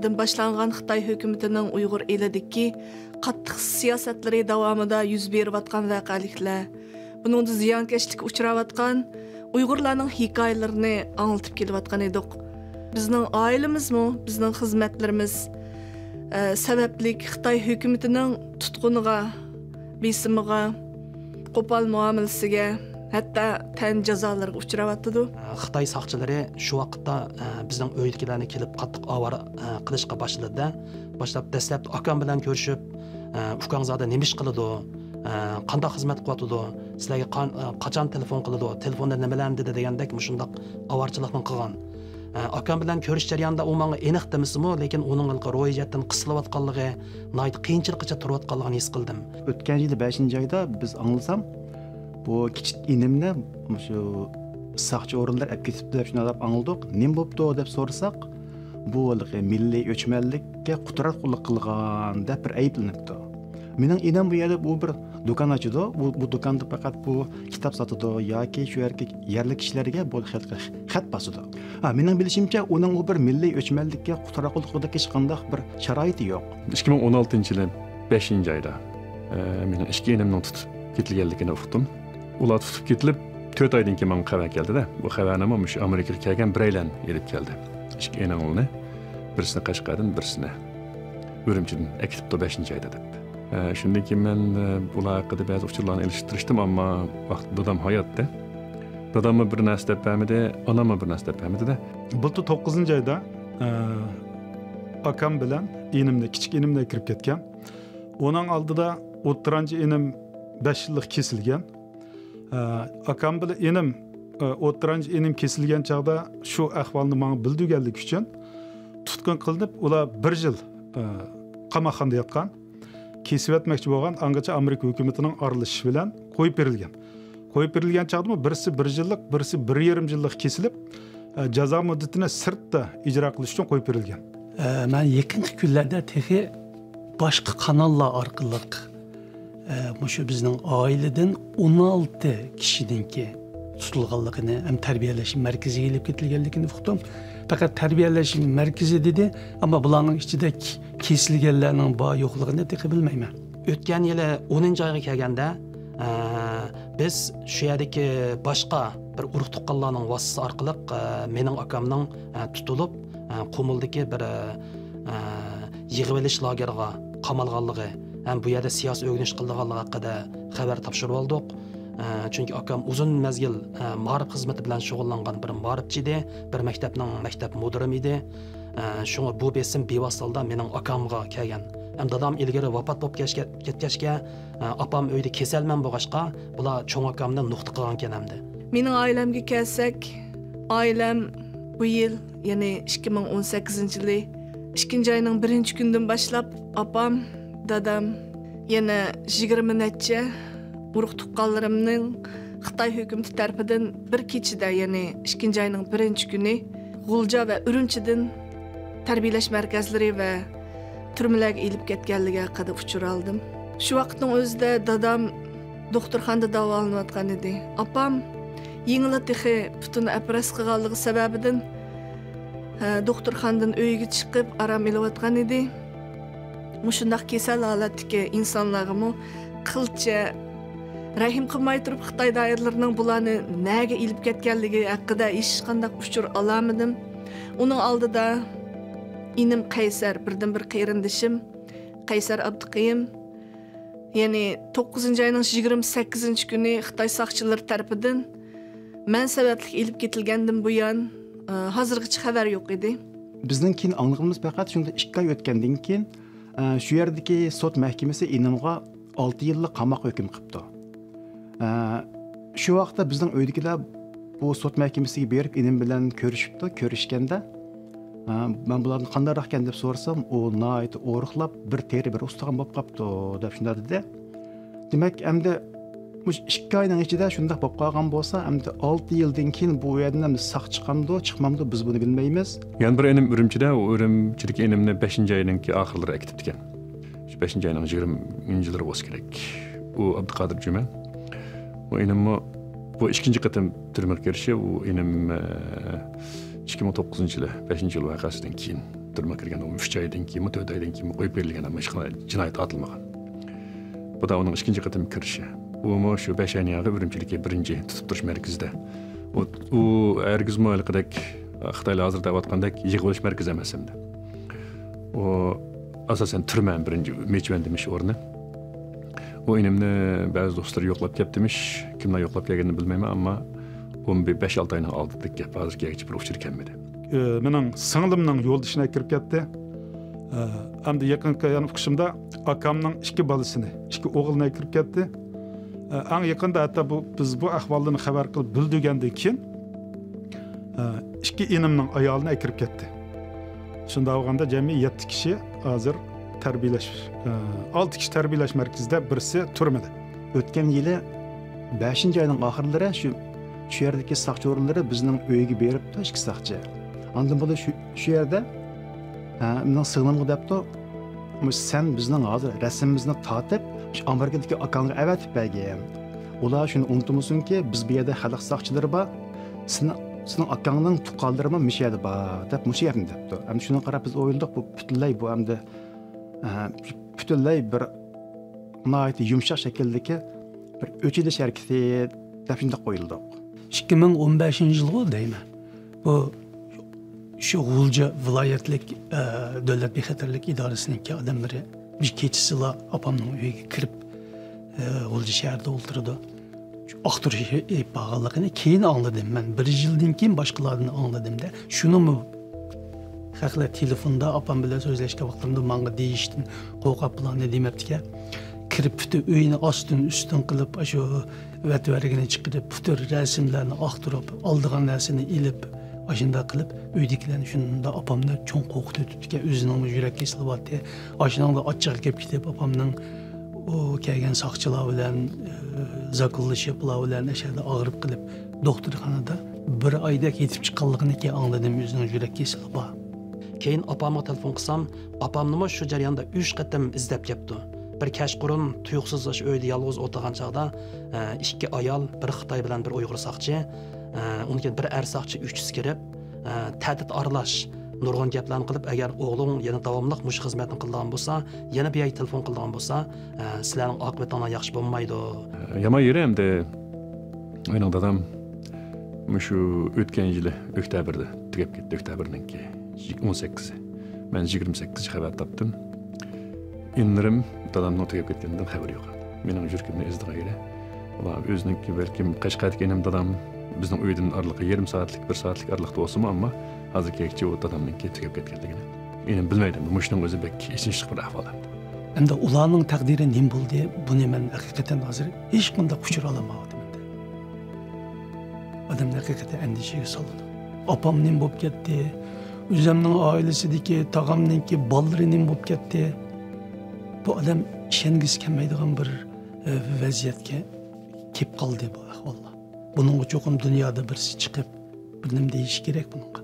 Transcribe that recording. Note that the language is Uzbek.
dan boshlangan Xitoy hukumatining Uyg'ur elidagi qattiq siyosatlari davomida yuz berayotgan voqeliklar, buningda ziyonkashlikka uchrayotgan Uyg'urlarning hikoyalarini anlatib kelayotgan edik. Bizning oilamizmi, bizning xizmatlarimiz sababli Xitoy hukumatining tutquniga, besimiga, qo'pol muomalasiga, hatto tan jazolarga uchrayotdi. Xitoy soqchilari shu vaqtda bizning uydagilarni kelib qattiq avara qilishga boshladi. Boshlab dastlab akam bilan ko'rishib, ukangizda nima ish qiladi, qanday xizmat qilyapti, sizlarga qachon telefon qiladi, telefonda nimalarni dedi degandek shundoq avarchilikni qilgan. Akam bilan ko'rish jarayonida u menga aniq demismi, lekin uning ro'yxatdan qisilayotganligi, nihoyat qiyinchilikcha turayotganligini his qildim. O'tgan yil 5-oyda biz anglasam, bu kichik inimni shu saqchi o'rinlar olib ketibdi deb shuni angladik. Nima bo'pti deb so'rasak, bu milliy o'chmanlikka quturaqullik qilgan deb bir ayblanibdi. Mening inam bu yerda bu bir do'kon ochdi. Bu do'konda faqat bu kitob sotadi yoki shu yerlik kishilarga bu xat bosadi. Mening bilishimcha, uning bir milliy o'chmanlikka quturaqullikda hech qanday bir sharoiti yo'q. 2016-yil 5-oyda mening ishga inimning tutib ketilganligini uqdim. Ular tutib ketilib 4 oydan keyin menga xabar keldi-da. Bu xabarni shu Amerikaga kelgan biraylar elib keldi. Ishga iningni birisini Qashqardan, birisini Urumchidan akitibdi 5-oyda deb. Shundan keyin men bular haqida ba'zi uchurlarni ilishtirishdim, ammo vaqt dadam hayotda. Dadamni bir narsa deb bermadi, onamni bir narsa deb bermadi-da. Bultu 9-oyda akam bilan inimni, kichik inimni kirib ketgan. Onun oldida o'ttiranchi inim 5 yillik kesilgan. Akam bilan inim o'ttiranchi inim kesilgan chaqda shu ahvolni menga bildirganlik uchun tutqun qilinib, ular 1 yil qamoqxonada yotgan. Kesib etmoqchi bo'lgan, angacha Amerika hukumatining aralashishi bilan qo'yib berilgan. Qo'yib berilgan chaqda birisi 1 yillik, birisi 1,5 yillik kesilib, jazo muddatini sirtda ijro qilish uchun qo'yib berilgan. Men yaqinqi kunlarda texi boshqa kanallar orqali shu bizning oiladan 16 kishininki tutilganligini ham tarbiyalash markaziga elib ketilganligini uqdim. Faqat tarbiyalash markazi dedi, ammo bularning ichida kesilganlarning bor yo'qligini texi bilmayman. O'tgan yili 10-oyga kelganda biz shu yerdagi boshqa bir urug' tuqqanlarning vasitasi orqali mening akamning tutilib Qumuldagi bir yig'ib olish lageriga qamalganligi ham bu yerda siyosiy o'rganish qilganligi haqida xabar topshirib oldik. Chunki akam uzun mezgil ma'rif xizmati bilan shug'ullangan bir ma'rifchi edi, bir maktab mudirimi edi. Shunga bu besim bevosita mening akamga kelgan. Ham dadam ilgari vafot bo'lib ketgachga apam uyda kasalman bo'lg'achqa, bular cho'ng akamni nuqta qilgan ekan hamda. Mening oilamga kelsak, oilam bu yil, ya'ni 2018-yili 2-oyning 1-kunidan boshlab apam, dadam, yana 20 necha urug' tuqqanlarimning Xitoy hukumati tarafidan bir kechida, ya'ni 2-oyning 1-kuni G'ulja va Urumchidan tarbiyalash markazlari va turmalarga elib ketganligi haqida uchur oldim. Shu vaqtning o'zida dadam doktorxonada davolanayotgan edi. Apam yengil texi butun operatsiya qilganligi sababidan doktorxonadan uyga chiqib aram olayotgan edi. Mushundaq kasal holatdagi insonlarga qilcha rahim qilmay turib Xitoy doiralarining bularni nega ilib ketganligi haqida hech qanday uchur olamadim. Uning oldida inim Qaysar, birdan bir qarindishim Qaysar Abduqayim, ya'ni 9-oyning 28-kuni Xitoy soqchilari tarafidan men sababli ilib ketilgandan buyon hozirgacha xabar yo'q edi. Bizning keyin anglag'imiz faqat shunda 2 oy o'tgandan keyin shu yerdagi sud mahkamasi inimga 6 yillik qamoq hukm qilibdi. Shu vaqtda bizning uydagilar bu sud mahkamasiga berib inim bilan ko'rishganda men bularni qanday ekan deb so'rasam, u nihoyat o'riqlab bir teri bir ustagan bo'lib qopti deb shunday dedi. Demak, endi 2 oyning ichida shunday bo'lib qolgan bo'lsa, endi 6 yildan keyin bu yerdan saq chiqamdi, chiqmamdi biz buni bilmaymiz. Yana bir enim Urumchida, u Urumchilik enimni 5-oyninki oxirlari akitibdi. Shu 5-oyning 20-yillari bo'lsa kerak. U Abduqodir Juman. Bu enim bu 2-qatim turmaga kirishi, u enim 2009 yılı 5. yıl vakasından keyin turma kirgen 3 aydan keyin 4 aydan keyin koyup berilgen ama hiç cinayet atılmagan. Bu da onun ikinci kıtım kirişi. Bu şu 5 ayın yağı Ürümçilik'e birinci tutup duruş merkezde. O ergiz muhalıkıdak Xitayla hazır davatkandak yığılış merkezi emesimdi. O asasen türmen birinci meçmen demiş ornu. O inimni bazı dostları yoklap kep demiş. Kimler yoklap geldiğini bilmeyim ama 15-6 ayını aldık gep hazır geçip bir uçur kelmedi. Mening singlimning yo'ldishine kirib ketdi. Hamda yaqinqi uqishimda akamning 2 bolasini, 2 o'g'lini kirib ketdi. Eng yaqinda hatta biz bu ahvolni xabar qilib bildirgandan keyin 2 inimning ayolini kirib ketdi. Shunda olganda jami 7 kishi hozir tarbiyalash 6 kishi tarbiyalash markazida, birisi turmada. O'tgan yili 5. ayning oxirlari şu yerdeki saqchi o'rinlari bizning uyga beribdi 2 saqchi. Ondan bo'lib shu yerda mening singlimga debdi, sen bizning hozir rasmimizni tatib, shu Amerikadagi akangga avatib bergan. Ular shuni unutmasinki, biz bu yerda xalq saqchilari bor. Sening akangning tuqqanlari mishadi bor deb mush yerni debdi. Ham shuni qarab biz o'yladik, bu butunlay bu hamda butunlay bir nihoyat yumshoq shakldagi bir o'chilish harakati deb shunday qo'yildi. 2015 yılı değil mi? Bu şu G'ulja viloyatlik davlat bexatarlik idorasining odamlari bir kechasila opamning uyiga kirib G'ulja shahrida o'ltirdi. Aqtirish bağlılığını keyin anladım ben. Bir yıldan keyin başkalarını anladımda. Şunu mu haqla telefonda opam bilan so'zlashgan vaqtimda menga deyishtin, qo'rqib bilan ne demabdi-ki. Kirib uyini ostun üstün qilib, shu vatvarigini chiqirib, putur rasmlarni aqtirib, oldigan narsani ilib, ashunda qilib, uydagilarni shunda opamni cho'ng qo'rqitibdi-ki, o'zining yurak kesilyapti. Ashuningda ochiq kelib ketib, opamning o kelgan saqchilar bilan zakollashib, ular bilan ashada og'rib qilib, doktorxonada bir oyda ketib chiqqanligini keyin angladim, o'zining yurak kesilib bor. Keyin opamga telefon qilsam, opamni shu jarayonda 3 qatim izlab kelibdi. Bir kashqurun tuyuqsiz uyda yolg'iz o'tirgan chaqda 2 ayol, bir Xitoy bilan bir Uyg'ur saqchi, undan bir er saqchi 3 kirib, ta'did aralash nurg'un gaplarni qilib, agar o'g'ling yana davomli mush xizmatni qilgan bo'lsa, yana bir ay telefon qilgan bo'lsa, sizlarning oqibatinglar yaxshi bo'lmaydi. Yama yeri hamda mening dadam shu o'tgan yili oktyabrda tugab ketdi, oktyabrninki 18. Men 28 xabar topdim. İndirim dadamning tugab ketganidan xabar yo'q. Mening yurkimni izdiga edi. Ular o'zininki balkim Qashqarga enim dadam bizning uydan araliqi 20 soatlik, 1 soatlik araliqda bo'lsa-mu, ammo hozir kechki o dadamninki tugab ketganligini men bilmaydim. Mushning o'zi bek eshish bir ahvol. Endi ularning taqdiri nim bo'ldi? Buni men haqiqatan hozir hech qanday quchira olmadim. Odamlar haqiqatan andishaga soldi. Opam nim bo'lib ketdi. O'zimning oilasidagi tog'amninki bolalari nim bo'lib ketdi. Bu adam ishongisi kelmaydigan bir vaziyatga kelib qoldi bu ahvollar. Buning uchun dunyoda birisi chiqib bir nima deyish kerak bunga.